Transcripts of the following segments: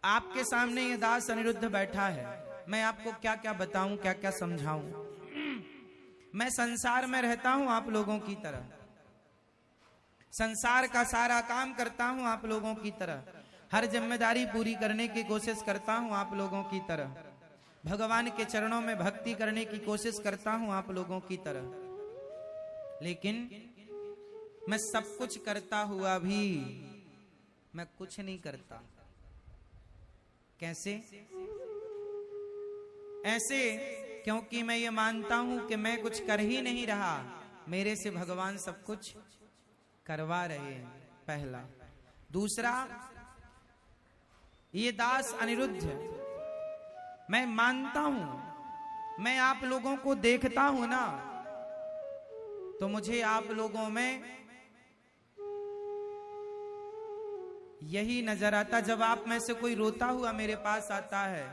आपके सामने ये दास अनिरुद्ध बैठा है, मैं आपको क्या क्या बताऊं, क्या क्या समझाऊं। मैं संसार में रहता हूं आप लोगों की तरह, संसार का सारा काम करता हूं आप लोगों की तरह, हर जिम्मेदारी पूरी करने की कोशिश करता हूं आप लोगों की तरह, भगवान के चरणों में भक्ति करने की कोशिश करता हूं आप लोगों की तरह। लेकिन मैं सब कुछ करता हुआ भी मैं कुछ नहीं करता। कैसे? ऐसे क्योंकि मैं ये मानता हूं कि मैं कुछ कर ही नहीं रहा, मेरे से भगवान सब कुछ करवा रहे हैं, पहला। दूसरा, ये दास अनिरुद्ध, मैं मानता हूं, मैं आप लोगों को देखता हूं ना, तो मुझे आप लोगों में यही नजर आता। जब आप में से कोई रोता हुआ मेरे पास आता है,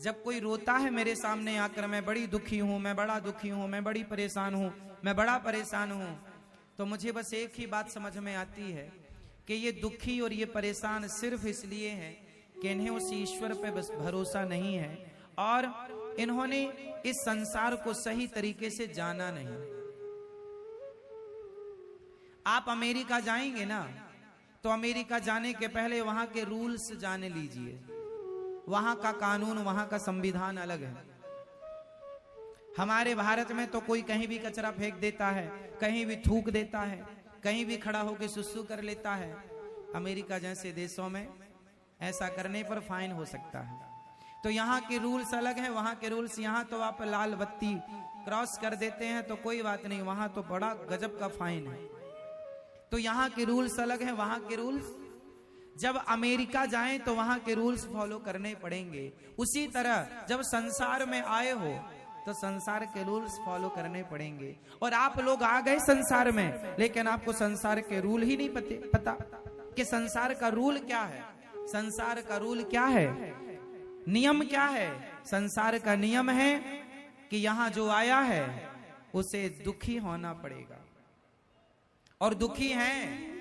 जब कोई रोता है मेरे सामने आकर, मैं बड़ी दुखी हूं, मैं बड़ा दुखी हूं, मैं बड़ी परेशान हूं, मैं बड़ा परेशान हूं, तो मुझे बस एक ही बात समझ में आती है कि ये दुखी और ये परेशान सिर्फ इसलिए है कि इन्हें उस ईश्वर पे बस भरोसा नहीं है और इन्होंने इस संसार को सही तरीके से जाना नहीं। आप अमेरिका जाएंगे ना, तो अमेरिका जाने के पहले वहां के रूल्स जान लीजिए। वहां का कानून, वहां का संविधान अलग है। हमारे भारत में तो कोई कहीं भी कचरा फेंक देता है, कहीं भी थूक देता है, कहीं भी खड़ा होकर सुसु कर लेता है। अमेरिका जैसे देशों में ऐसा करने पर फाइन हो सकता है। तो यहाँ के रूल्स अलग हैं, वहां के रूल्स। यहाँ तो आप लाल बत्ती क्रॉस कर देते हैं तो कोई बात नहीं, वहां तो बड़ा गजब का फाइन है। तो यहाँ के रूल्स अलग हैं, वहां के रूल्स। जब अमेरिका जाएं तो वहां के रूल्स फॉलो करने पड़ेंगे। उसी तरह जब संसार में आए हो तो संसार के रूल्स फॉलो करने पड़ेंगे। और आप लोग आ गए संसार में, लेकिन आपको संसार के रूल ही नहीं पता कि संसार का रूल क्या है। संसार का रूल क्या है, नियम क्या है? संसार का नियम है कि यहां जो आया है उसे दुखी होना पड़ेगा, और दुखी हैं।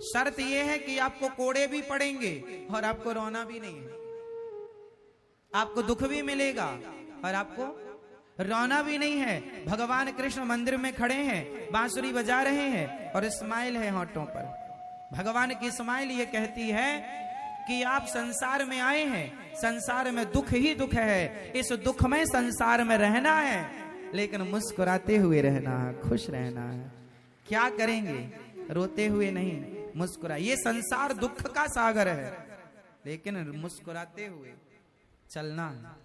शर्त यह है कि आपको कोड़े भी पड़ेंगे और आपको रोना भी नहीं है। आपको दुख भी मिलेगा और आपको रोना भी नहीं है। भगवान कृष्ण मंदिर में खड़े हैं, बांसुरी बजा रहे हैं और स्माइल है होठों पर। भगवान की स्माइल ये कहती है कि आप संसार में आए हैं, संसार में दुख ही दुख है, इस दुख में संसार में रहना है, लेकिन मुस्कुराते हुए रहना है, खुश रहना है। क्या करेंगे? रोते हुए नहीं, मुस्कुरा। ये संसार दुख का सागर है, लेकिन मुस्कुराते हुए चलना है।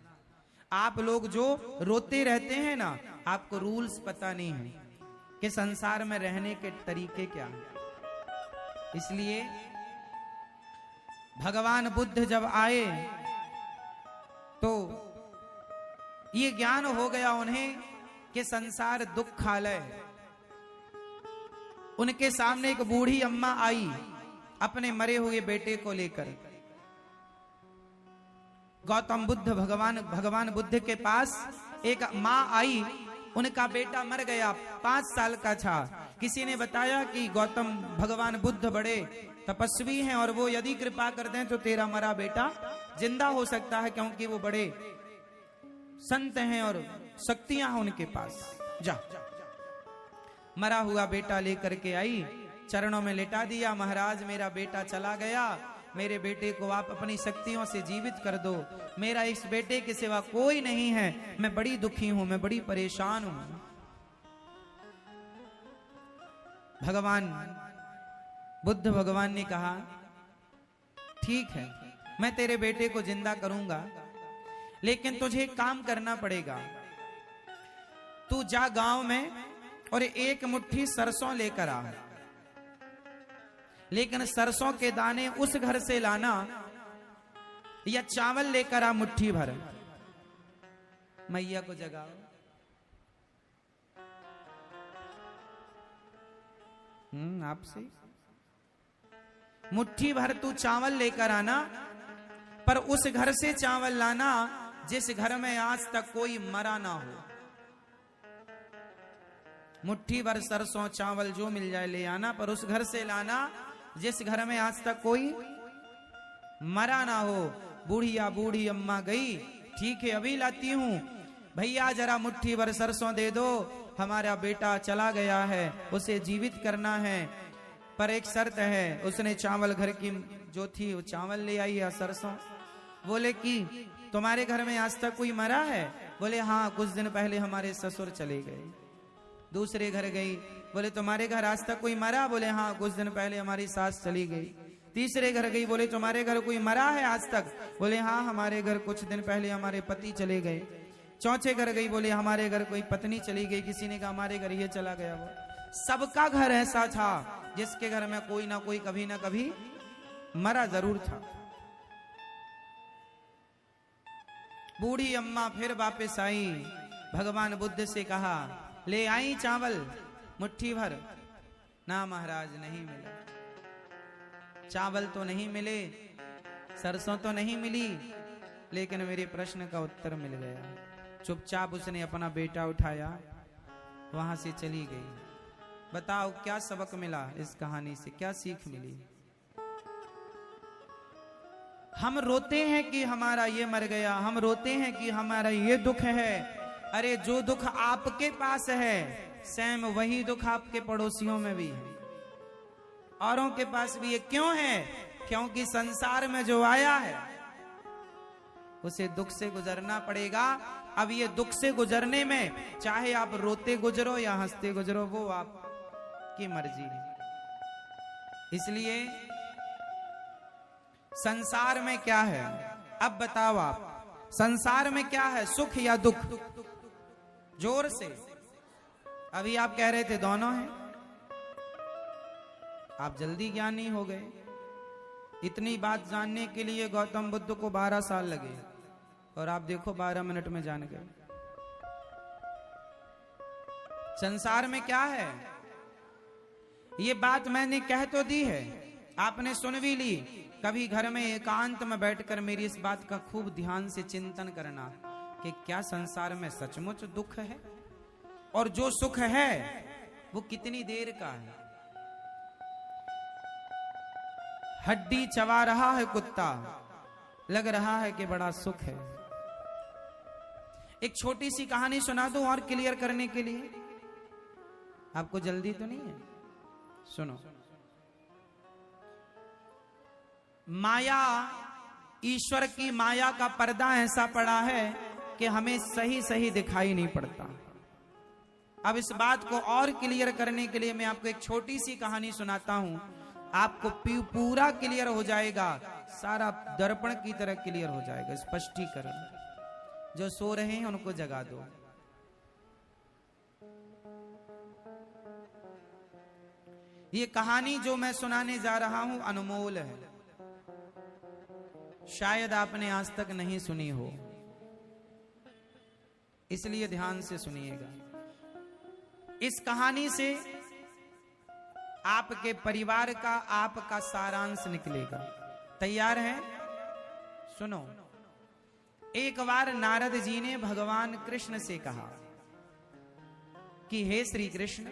आप लोग जो रोते रहते हैं ना, आपको रूल्स पता नहीं है कि संसार में रहने के तरीके क्या हैं। इसलिए भगवान बुद्ध जब आए तो ये ज्ञान हो गया उन्हें कि संसार दुखालय है। उनके सामने एक बूढ़ी अम्मा आई अपने मरे हुए बेटे को लेकर। गौतम बुद्ध भगवान बुद्ध के पास एक माँ आई, उनका बेटा मर गया, 5 साल का था। किसी ने बताया कि गौतम भगवान बुद्ध बड़े तपस्वी हैं और वो यदि कृपा कर दें तो तेरा मरा बेटा जिंदा हो सकता है, क्योंकि वो बड़े संत हैं और शक्तियां हैं उनके पास। जा मरा हुआ बेटा लेकर के आई, चरणों में लेटा दिया। महाराज, मेरा बेटा चला गया, मेरे बेटे को आप अपनी शक्तियों से जीवित कर दो। मेरा इस बेटे के सिवा कोई नहीं है, मैं बड़ी दुखी हूं, मैं बड़ी परेशान हूं। भगवान बुद्ध भगवान ने कहा, ठीक है, मैं तेरे बेटे को जिंदा करूंगा, लेकिन तुझे एक काम करना पड़ेगा। तू जा गांव में और 1 मुट्ठी सरसों लेकर आ, लेकिन सरसों के दाने उस घर से लाना, या चावल लेकर आ मुट्ठी भर। मैया को जगाओ। आपसे मुट्ठी भर तू चावल लेकर आना, पर उस घर से चावल लाना जिस घर में आज तक कोई मरा ना हो। मुट्ठी भर सरसों चावल जो मिल जाए ले आना, पर उस घर से लाना जिस घर में आज तक कोई मरा ना हो। बूढ़ी अम्मा गई, ठीक है अभी लाती हूं। भैया जरा मुट्ठी भर सरसों दे दो, हमारा बेटा चला गया है, उसे जीवित करना है, पर एक शर्त है। उसने चावल घर की जो थी वो चावल ले आई या सरसों। बोले कि तुम्हारे घर में आज तक कोई मरा है? बोले हाँ, कुछ दिन पहले हमारे ससुर चले गए। दूसरे घर गई, बोले तुम्हारे घर आज तक कोई मरा? बोले हाँ, कुछ दिन पहले हमारी सास चली गई। तीसरे घर गई, बोले तुम्हारे घर कोई मरा है आज तक? बोले हाँ, हमारे घर कुछ दिन पहले हमारे पति चले गए। चौथे घर गई, बोले हमारे घर कोई पत्नी चली गई। किसी ने कहा हमारे घर ये चला गया। वो सबका घर ऐसा था जिसके घर में कोई ना कोई कभी ना कभी मरा जरूर था। बूढ़ी अम्मा फिर वापस आई, भगवान बुद्ध से कहा ले आई चावल मुट्ठी भर। ना महाराज, नहीं मिला। चावल तो नहीं मिले, सरसों तो नहीं मिली, लेकिन मेरे प्रश्न का उत्तर मिल गया। चुपचाप उसने अपना बेटा उठाया, वहां से चली गई। बताओ क्या सबक मिला इस कहानी से, क्या सीख मिली? हम रोते हैं कि हमारा ये मर गया, हम रोते हैं कि हमारा ये दुख है। अरे जो दुख आपके पास है, सेम वही दुख आपके पड़ोसियों में भी है, औरों के पास भी है। क्यों है? क्योंकि संसार में जो आया है उसे दुख से गुजरना पड़ेगा। अब ये दुख से गुजरने में चाहे आप रोते गुजरो या हंसते गुजरो, वो आपकी मर्जी है। इसलिए संसार में क्या है? अब बताओ आप, संसार में क्या है, सुख या दुख? जोर से। अभी आप कह रहे थे दोनों हैं। आप जल्दी ज्ञानी हो गए। इतनी बात जानने के लिए गौतम बुद्ध को 12 साल लगे और आप देखो 12 मिनट में जान गए। संसार में क्या है ये बात मैंने कह तो दी है, आपने सुन भी ली। कभी घर में एकांत में बैठकर मेरी इस बात का खूब ध्यान से चिंतन करना कि क्या संसार में सचमुच दुख है, और जो सुख है वो कितनी देर का है। हड्डी चबा रहा है कुत्ता, लग रहा है कि बड़ा सुख है। एक छोटी सी कहानी सुना दूं और क्लियर करने के लिए, आपको जल्दी तो नहीं है? सुनो। माया, ईश्वर की माया का पर्दा ऐसा पड़ा है कि हमें सही सही दिखाई नहीं पड़ता। अब इस बात को और क्लियर करने के लिए मैं आपको एक छोटी सी कहानी सुनाता हूं, आपको पूरा क्लियर हो जाएगा, सारा दर्पण की तरह क्लियर हो जाएगा। स्पष्टीकरण। जो सो रहे हैं उनको जगा दो। ये कहानी जो मैं सुनाने जा रहा हूं अनमोल है, शायद आपने आज तक नहीं सुनी हो, इसलिए ध्यान से सुनिएगा। इस कहानी से आपके परिवार का, आपका सारांश निकलेगा। तैयार हैं? सुनो। एक बार नारद जी ने भगवान कृष्ण से कहा कि हे श्री कृष्ण,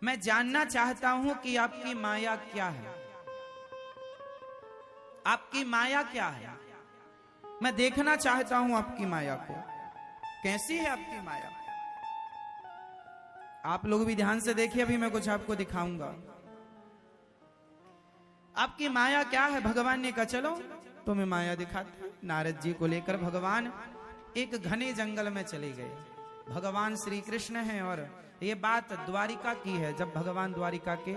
मैं जानना चाहता हूं कि आपकी माया क्या है। आपकी माया क्या है? मैं देखना चाहता हूं आपकी माया को। कैसी है आपकी माया? आप लोग भी ध्यान से देखिए, अभी मैं कुछ आपको दिखाऊंगा। आपकी माया क्या है? भगवान ने कहा चलो तुम्हें माया दिखाते हैं। नारद जी को लेकर भगवान एक घने जंगल में चले गए। भगवान श्री कृष्ण हैं और ये बात द्वारिका की है। जब भगवान द्वारिका के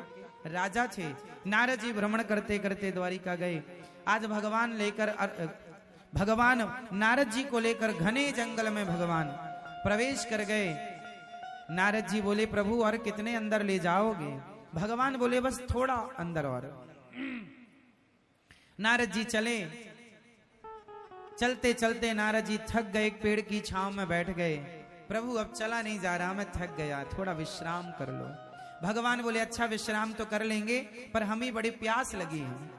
राजा थे, नारद जी भ्रमण करते करते द्वारिका गए। आज भगवान नारद जी को लेकर घने जंगल में भगवान प्रवेश कर गए। नारद जी बोले प्रभु और कितने अंदर ले जाओगे? भगवान बोले बस थोड़ा अंदर और। नारद जी चले। चलते चलते नारद जी थक गए, एक पेड़ की छांव में बैठ गए। प्रभु अब चला नहीं जा रहा, मैं थक गया, थोड़ा विश्राम कर लो। भगवान बोले अच्छा विश्राम तो कर लेंगे, पर हमें बड़ी प्यास लगी है।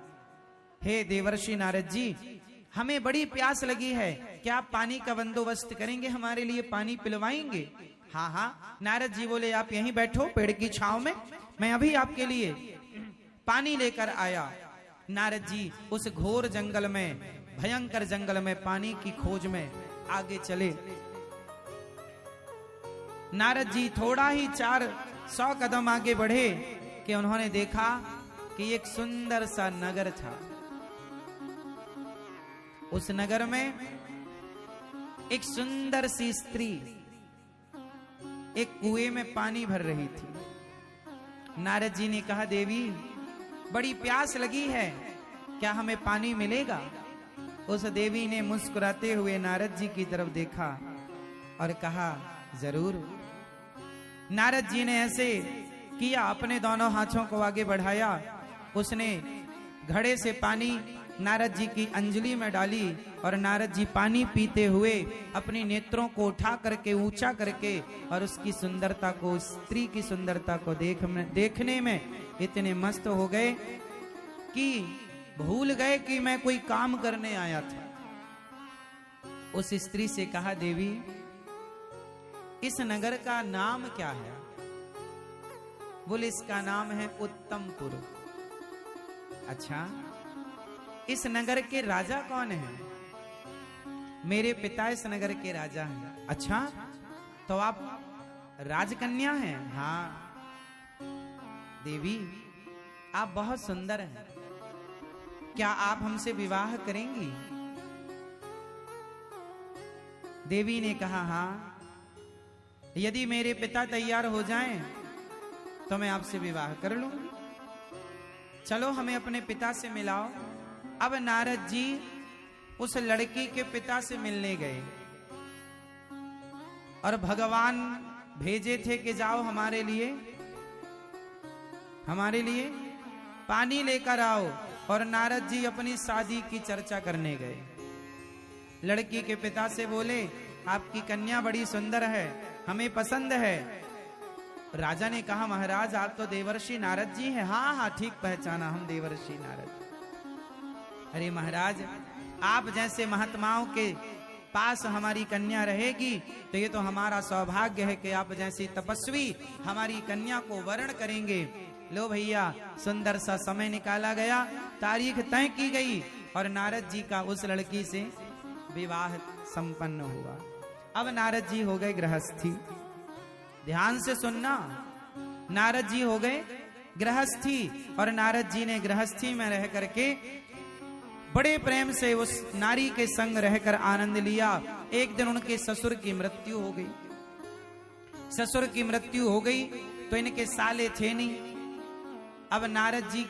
हे देवर्षि नारद जी, हमें बड़ी प्यास लगी है, क्या आप पानी का बंदोबस्त करेंगे, हमारे लिए पानी पिलवाएंगे? हाँ हाँ। नारद जी बोले आप यहीं बैठो पेड़ की छांव में, मैं अभी आपके लिए पानी लेकर आया। नारद जी उस घोर जंगल में, भयंकर जंगल में पानी की खोज में आगे चले। नारद जी थोड़ा ही 400 कदम आगे बढ़े कि उन्होंने देखा कि एक सुंदर सा नगर था। उस नगर में एक सुंदर सी स्त्री एक कुएं में पानी भर रही थी। नारद जी ने कहा, देवी बड़ी प्यास लगी है, क्या हमें पानी मिलेगा? उस देवी ने मुस्कुराते हुए नारद जी की तरफ देखा और कहा, जरूर। नारद जी ने ऐसे किया, अपने दोनों हाथों को आगे बढ़ाया। उसने घड़े से पानी नारद जी की अंजलि में डाली और नारद जी पानी पीते हुए अपने नेत्रों को उठा करके, ऊंचा करके, और उसकी सुंदरता को, स्त्री की सुंदरता को देखने में इतने मस्त हो गए कि भूल गए कि मैं कोई काम करने आया था। उस स्त्री से कहा, देवी इस नगर का नाम क्या है? बोले, इसका नाम है उत्तमपुर। अच्छा, इस नगर के राजा कौन है? मेरे पिता इस नगर के राजा हैं। अच्छा, तो आप राजकन्या हैं? हाँ। देवी आप बहुत सुंदर हैं, क्या आप हमसे विवाह करेंगी? देवी ने कहा, हाँ, यदि मेरे पिता तैयार हो जाएं तो मैं आपसे विवाह कर लूंगी। चलो हमें अपने पिता से मिलाओ। अब नारद जी उस लड़की के पिता से मिलने गए और भगवान भेजे थे कि जाओ हमारे लिए पानी लेकर आओ। और नारद जी अपनी शादी की चर्चा करने गए। लड़की के पिता से बोले, आपकी कन्या बड़ी सुंदर है, हमें पसंद है। राजा ने कहा, महाराज आप तो देवर्षि नारद जी हैं। हाँ हाँ, ठीक पहचाना, हम देवर्षि नारद। अरे महाराज, आप जैसे महात्माओं के पास हमारी कन्या रहेगी तो ये तो हमारा सौभाग्य है कि आप जैसी तपस्वी हमारी कन्या को वरण करेंगे। लो भैया, सुंदर सा समय निकाला गया, तारीख तय की गई और नारद जी का उस लड़की से विवाह संपन्न हुआ। अब नारद जी हो गए गृहस्थी। ध्यान से सुनना, नारद जी हो गए गृहस्थी और नारद जी ने गृहस्थी में रह करके बड़े प्रेम से उस नारी के संग रहकर आनंद लिया। एक दिन उनके ससुर की मृत्यु हो गई। ससुर की मृत्यु हो गई तो इनके साले थे नहीं। अब नारद जी,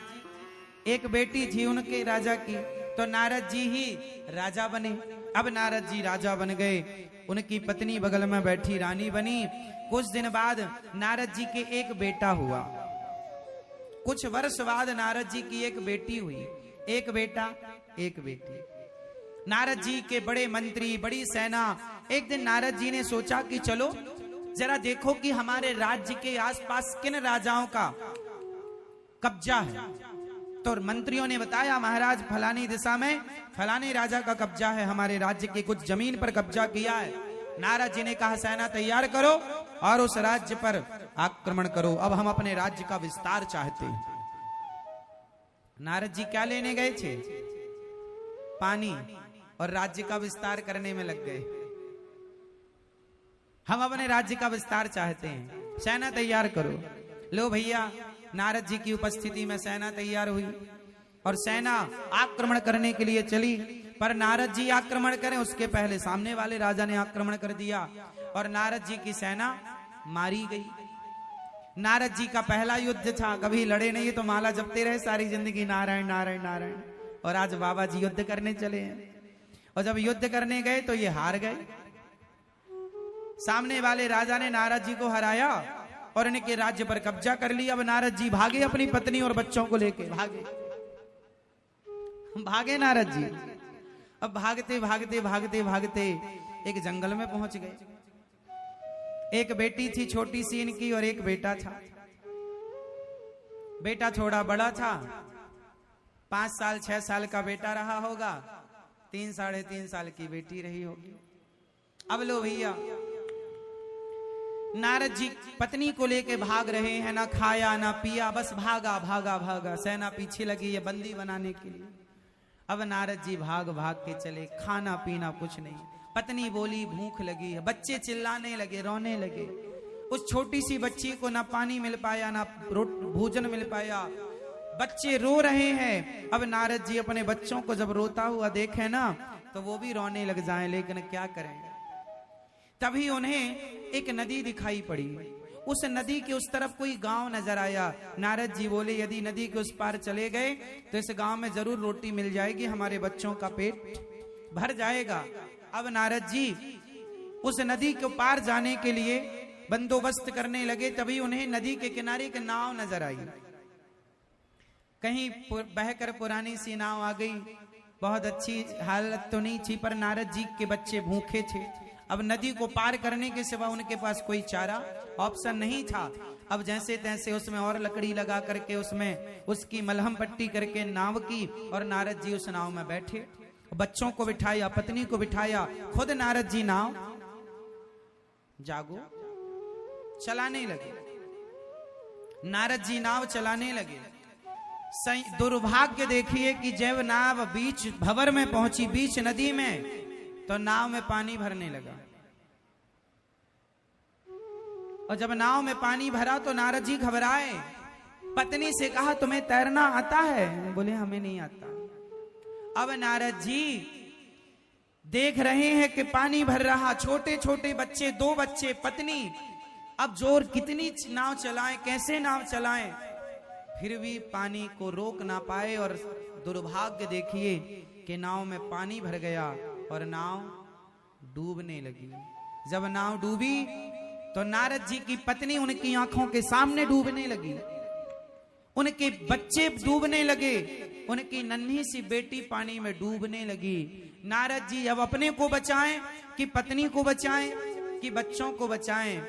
एक बेटी थी उनके राजा की, तो नारद जी ही राजा बने। अब नारद जी राजा बन गए, उनकी पत्नी बगल में बैठी रानी बनी। कुछ दिन बाद नारद जी के एक बेटा हुआ। कुछ वर्ष बाद नारद जी की एक बेटी हुई। एक बेटा एक बेटी। नारद जी के बड़े मंत्री, बड़ी सेना। एक दिन नारद जी ने सोचा कि चलो जरा देखो कि हमारे राज्य के आसपास किन राजाओं का कब्जा है। तो मंत्रियों ने बताया, महाराज फलानी दिशा में फलाने राजा का कब्जा है, हमारे राज्य के कुछ जमीन पर कब्जा किया है। नारद जी ने कहा, सेना तैयार करो और उस राज्य पर आक्रमण करो, अब हम अपने राज्य का विस्तार चाहते हैं। नारद जी क्या लेने गए थे? पानी, और राज्य का विस्तार करने में लग गए। हम अपने राज्य का विस्तार चाहते हैं, सेना तैयार करो। लो भैया, नारद जी की उपस्थिति में सेना तैयार हुई और सेना आक्रमण करने के लिए चली। पर नारद जी आक्रमण करें उसके पहले सामने वाले राजा ने आक्रमण कर दिया और नारद जी की सेना मारी गई। नारद जी का पहला युद्ध था, कभी लड़े नहीं, तो माला जपते रहे सारी जिंदगी, नारायण नारायण नारायण। और आज बाबा जी युद्ध करने चले हैं और जब युद्ध करने गए तो ये हार गए। सामने वाले राजा ने नारद जी को हराया और इनके राज्य पर कब्जा कर लिया। अब नारद जी भागे, अपनी पत्नी और बच्चों को लेके भागे नारद जी। अब भागते भागते भागते भागते एक जंगल में पहुंच गए। एक बेटी थी छोटी सी इनकी और एक बेटा था। बेटा थोड़ा बड़ा था, 5 साल 6 साल का बेटा रहा होगा, 3 साढ़े 3 साल की बेटी रही होगी। अब लो भैया, नारद जी पत्नी को लेके भाग रहे हैं, ना खाया ना पिया, बस भागा भागा भागा। सेना पीछे लगी है बंदी बनाने के लिए। अब नारद जी भाग भाग के चले, खाना पीना कुछ नहीं। पत्नी बोली भूख लगी है, बच्चे चिल्लाने लगे, रोने लगे। उस छोटी सी बच्ची को ना पानी मिल पाया, ना भोजन मिल पाया, बच्चे रो रहे हैं। अब नारद जी अपने बच्चों को जब रोता हुआ देखे ना तो वो भी रोने लग जाएं, लेकिन क्या करें। तभी उन्हें एक नदी दिखाई पड़ी। उस नदी के उस तरफ कोई गांव नजर आया। नारद जी बोले यदि नदी के उस पार चले गए तो इस गांव में जरूर रोटी मिल जाएगी, हमारे बच्चों का पेट भर जाएगा। अब नारद जी उस नदी के पार जाने के लिए बंदोबस्त करने लगे। तभी उन्हें नदी के किनारे एक नाव नजर आई। कहीं बहकर पुरानी सी नाव आ गई। बहुत अच्छी हालत तो नहीं थी, पर नारद जी के बच्चे भूखे थे। अब नदी को पार करने के सिवा उनके पास कोई चारा ऑप्शन नहीं था। अब जैसे तैसे उसमें और लकड़ी लगा करके उसमें उसकी मलहम पट्टी करके नाव की, और नारद जी उस नाव में बैठे। बच्चों को बिठाया, पत्नी को बिठाया, खुद नारद जी नाव जागो चलाने लगे। नारद जी नाव चलाने लगे। दुर्भाग्य देखिए कि जब नाव बीच भंवर में पहुंची, बीच नदी में, तो नाव में पानी भरने लगा। और जब नाव में पानी भरा तो नारद जी घबराए। पत्नी से कहा तुम्हें तैरना आता है? बोले हमें नहीं आता। अब नारद जी देख रहे हैं कि पानी भर रहा, छोटे छोटे बच्चे, 2 बच्चे, पत्नी। अब जोर कितनी नाव चलाएं, कैसे नाव चलाएं, फिर भी पानी को रोक ना पाए। और दुर्भाग्य देखिए कि नाव में पानी भर गया और नाव डूबने लगी। जब नाव डूबी तो नारद जी की पत्नी उनकी आंखों के सामने डूबने लगी, उनके बच्चे डूबने लगे, उनकी नन्ही सी बेटी पानी में डूबने लगी। नारद जी अब अपने को बचाएं कि पत्नी को बचाएं कि बच्चों को बचाएं।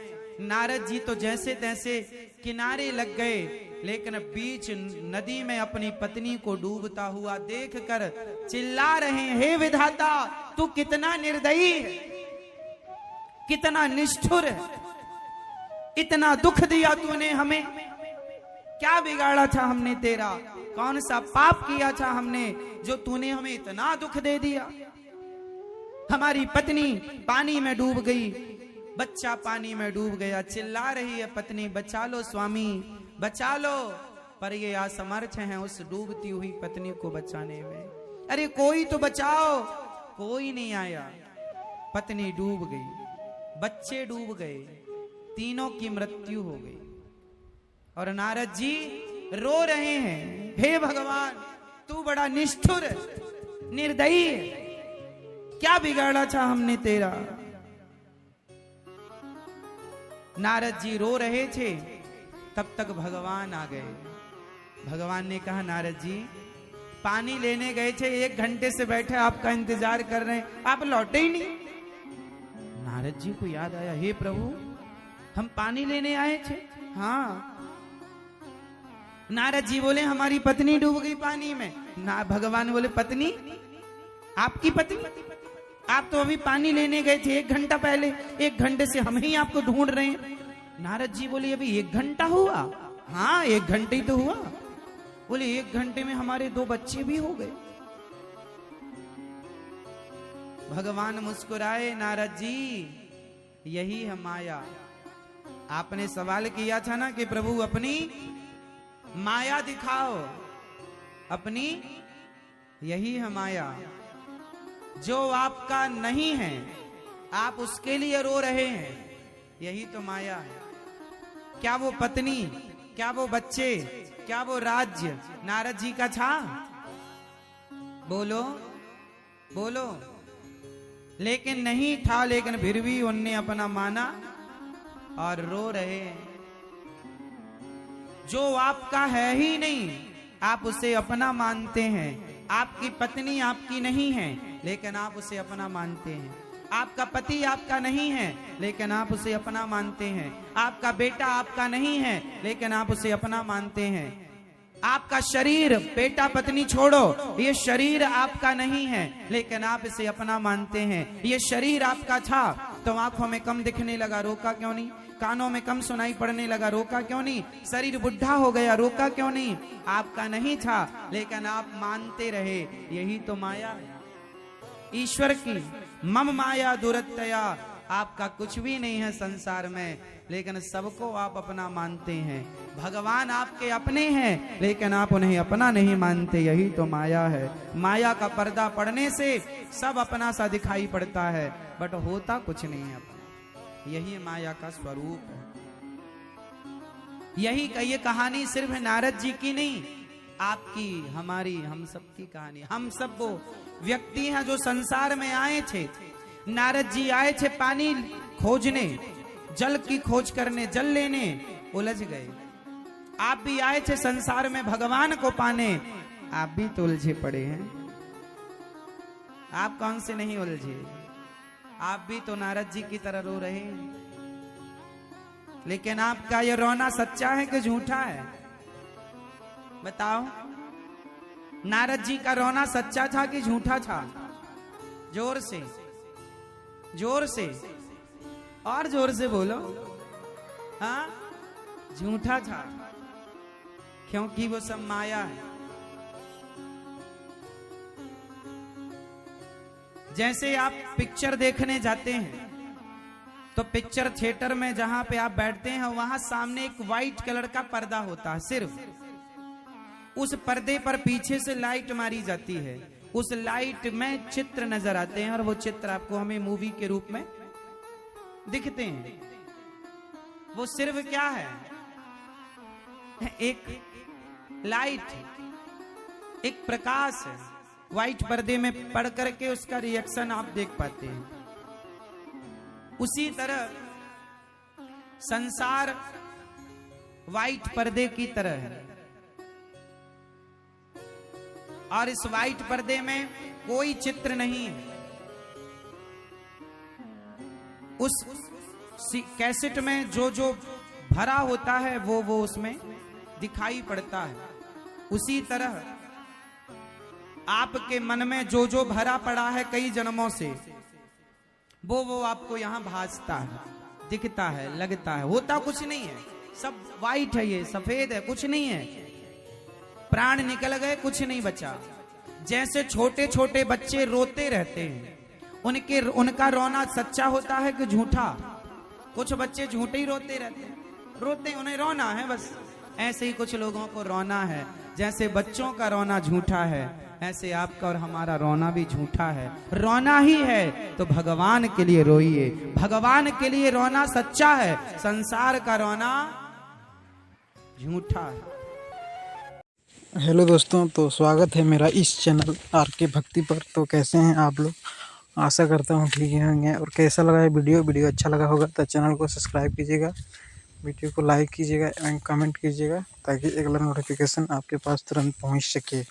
नारद जी तो जैसे तैसे किनारे लग गए, लेकिन बीच नदी में अपनी पत्नी को डूबता हुआ देखकर चिल्ला रहे हैं, हे विधाता तू कितना निर्दयी है, कितना निष्ठुर है, इतना दुख दिया तूने हमें, क्या बिगाड़ा था हमने तेरा, कौन सा पाप किया था हमने जो तूने हमें इतना दुख दे दिया। हमारी पत्नी पानी में डूब गई, बच्चा पानी में डूब गया, चिल्ला रही है पत्नी बचा लो स्वामी बचा लो, पर ये असमर्थ हैं उस डूबती हुई पत्नी को बचाने में। अरे कोई तो बचाओ, कोई नहीं आया। पत्नी डूब गई, बच्चे डूब गए, तीनों की मृत्यु हो गई। और नारद जी रो रहे हैं, हे भगवान तू बड़ा निष्ठुर निर्दयी, क्या बिगाड़ा था हमने तेरा। नारद जी रो रहे थे, तब तक भगवान आ गए। भगवान ने कहा नारद जी पानी लेने गए थे, 1 घंटे से बैठे आपका इंतजार कर रहे हैं, आप लौटे ही नहीं। नारद जी को याद आया, हे प्रभु हम पानी लेने आए थे। हाँ। नारद जी बोले हमारी पत्नी डूब गई पानी में। ना भगवान बोले पत्नी, आपकी पत्नी? आप तो अभी पानी लेने गए थे 1 घंटा पहले, 1 घंटे से हम ही आपको ढूंढ रहे हैं। नारद जी बोले अभी 1 घंटा हुआ? हाँ 1 घंटे तो हुआ। बोले 1 घंटे में हमारे 2 बच्चे भी हो गए। भगवान मुस्कुराए, नारद जी यही है माया। आपने सवाल किया था ना कि प्रभु अपनी माया दिखाओ, अपनी यही है माया। जो आपका नहीं है आप उसके लिए रो रहे हैं, यही तो माया है। क्या वो पत्नी, क्या वो बच्चे, क्या वो राज्य नारद जी का था? बोलो बोलो। लेकिन नहीं था, लेकिन फिर भी उनने अपना माना और रो रहे हैं। जो आपका है ही नहीं आप उसे अपना मानते हैं। आपकी पत्नी आपकी नहीं है लेकिन आप उसे अपना मानते हैं। आपका पति आपका नहीं है लेकिन आप उसे अपना मानते हैं। आपका बेटा आपका नहीं है लेकिन आप उसे अपना मानते हैं। आपका शरीर, बेटा पत्नी छोड़ो, ये शरीर आपका नहीं है लेकिन आप इसे अपना मानते हैं। ये शरीर आपका था तो आंखों में कम दिखने लगा, रोका क्यों नहीं? कानों में कम सुनाई पड़ने लगा, रोका क्यों नहीं? शरीर बुढ़ा हो गया, रोका क्यों नहीं? आपका नहीं था, लेकिन आप मानते रहे। यही तो माया है ईश्वर की। मम माया दुरत्तया, आपका कुछ भी नहीं है संसार में, लेकिन सबको आप अपना मानते हैं। भगवान आपके अपने हैं, लेकिन आप उन्हें अपना नहीं मानते। यही तो माया है। माया का पर्दा पड़ने से सब अपना सा दिखाई पड़ता है, बट होता कुछ नहीं है अपना। यही माया का स्वरूप है। यही ये कहानी सिर्फ नारद जी की नहीं, आपकी, हमारी, हम सब की कहानी। हम सब वो व्यक्ति हैं जो संसार में आए थे। नारद जी आए थे पानी खोजने, जल की खोज करने, जल लेने, उलझ गए। आप भी आए थे संसार में भगवान को पाने, आप भी तो उलझे पड़े हैं। आप कौन से नहीं उलझे? आप भी तो नारद जी की तरह रो रहे हैं। लेकिन आपका ये रोना सच्चा है कि झूठा है? बताओ। नारद जी का रोना सच्चा था कि झूठा था? जोर से, जोर से, और जोर से बोलो। हाँ, झूठा था, क्योंकि वो सब माया है। जैसे आप पिक्चर देखने जाते हैं, तो पिक्चर थिएटर में जहां पे आप बैठते हैं, वहां सामने एक व्हाइट कलर का पर्दा होता है। सिर्फ उस पर्दे पर पीछे से लाइट मारी जाती है। उस लाइट में चित्र नजर आते हैं, और वो चित्र आपको हमें मूवी के रूप में दिखते हैं। वो सिर्फ क्या है? एक लाइट, एक प्रकाश है। व्हाइट पर्दे में पढ़ करके उसका रिएक्शन आप देख पाते हैं। उसी तरह संसार व्हाइट पर्दे की तरह है, और इस व्हाइट पर्दे में कोई चित्र नहीं है। उस कैसेट में जो जो भरा होता है वो उसमें दिखाई पड़ता है। उसी तरह आपके मन में जो जो भरा पड़ा है कई जन्मों से, वो आपको यहां भासता है, दिखता है, लगता है। होता कुछ नहीं है, सब वाइट है, ये सफेद है, कुछ नहीं है। प्राण निकल गए, कुछ नहीं बचा। जैसे छोटे छोटे बच्चे रोते रहते हैं, उनका रोना सच्चा होता है कि झूठा? कुछ बच्चे झूठे ही रोते रहते हैं, रोते, उन्हें रोना है बस। ऐसे ही कुछ लोगों को रोना है। जैसे बच्चों का रोना झूठा है, ऐसे आपका और हमारा रोना भी झूठा है। रोना ही है तो भगवान के लिए रोइए, भगवान के लिए रोना सच्चा है। संसार का रोना झूठा है। हेलो दोस्तों, तो स्वागत है मेरा इस चैनल आरके भक्ति पर। तो कैसे हैं आप लोग? आशा करता हूँ ठीक ही होंगे। और कैसा लगा है वीडियो अच्छा लगा होगा तो चैनल को सब्सक्राइब कीजिएगा, वीडियो को लाइक कीजिएगा एंड कमेंट कीजिएगा, ताकि अगला नोटिफिकेशन आपके पास तुरंत पहुँच सके।